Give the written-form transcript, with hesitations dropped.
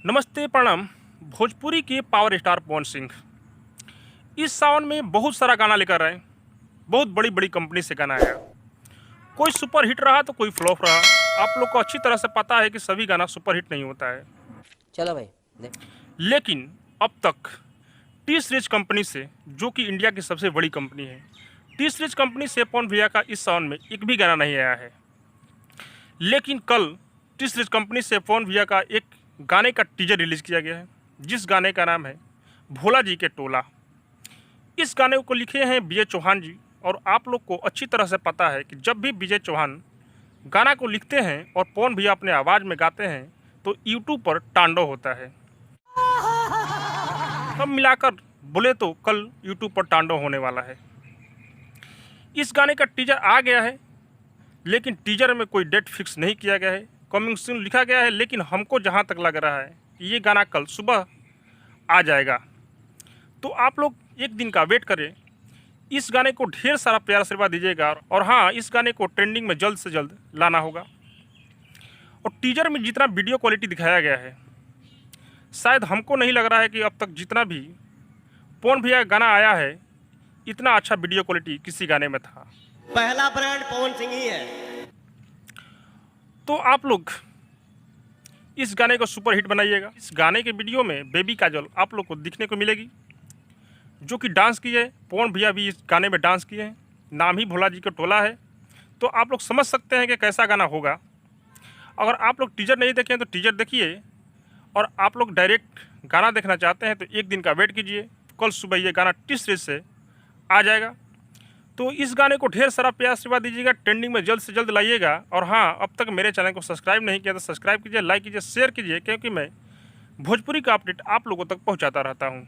नमस्ते प्रणाम। भोजपुरी के पावर स्टार पवन सिंह इस सावन में बहुत सारा गाना लेकर आए। बहुत बड़ी बड़ी कंपनी से गाना आया। कोई सुपर हिट रहा तो कोई फ्लॉप रहा। आप लोग को अच्छी तरह से पता है कि सभी गाना सुपर हिट नहीं होता है। चलो भाई लेकिन अब तक टी सीरीज कंपनी से, जो कि इंडिया की सबसे बड़ी कंपनी है, टी सीरीज कंपनी से पवन भैया का इस सावन में एक भी गाना नहीं आया है। लेकिन कल टी सीरीज कंपनी से पवन भैया का एक गाने का टीजर रिलीज किया गया है, जिस गाने का नाम है भोला जी के टोला। इस गाने को लिखे हैं विजय चौहान जी। और आप लोग को अच्छी तरह से पता है कि जब भी विजय चौहान गाना को लिखते हैं और पवन भैया अपने आवाज़ में गाते हैं तो यूट्यूब पर तांडव होता है। सब मिलाकर बोले तो कल यूट्यूब पर तांडव होने वाला है। इस गाने का टीजर आ गया है, लेकिन टीजर में कोई डेट फिक्स नहीं किया गया है। कमिंग सून लिखा गया है, लेकिन हमको जहां तक लग रहा है कि ये गाना कल सुबह आ जाएगा। तो आप लोग एक दिन का वेट करें। इस गाने को ढेर सारा प्यार आशीर्वाद दीजिएगा। और हाँ, इस गाने को ट्रेंडिंग में जल्द से जल्द लाना होगा। और टीजर में जितना वीडियो क्वालिटी दिखाया गया है, शायद हमको नहीं लग रहा है कि अब तक जितना भी पवन भैया गाना आया है, इतना अच्छा वीडियो क्वालिटी किसी गाने में था। पहला ब्रांड पवन सिंह ही है। तो आप लोग इस गाने को सुपर हिट बनाइएगा। इस गाने के वीडियो में बेबी काजल आप लोग को दिखने को मिलेगी, जो कि डांस की है। पवन भैया भी इस गाने में डांस किए हैं। नाम ही भोला जी का टोला है। तो आप लोग समझ सकते हैं कि कैसा गाना होगा। अगर आप लोग टीजर नहीं देखें तो टीजर देखिए, और आप लोग डायरेक्ट गाना देखना चाहते हैं तो एक दिन का वेट कीजिए। कल सुबह ये गाना टी सीरीज से आ जाएगा। तो इस गाने को ढेर सारा प्यार आशीर्वाद दीजिएगा। ट्रेंडिंग में जल्द से जल्द लाइएगा। और हाँ, अब तक मेरे चैनल को सब्सक्राइब नहीं किया तो सब्सक्राइब कीजिए, लाइक कीजिए, शेयर कीजिए, क्योंकि मैं भोजपुरी का अपडेट आप लोगों तक पहुंचाता रहता हूं।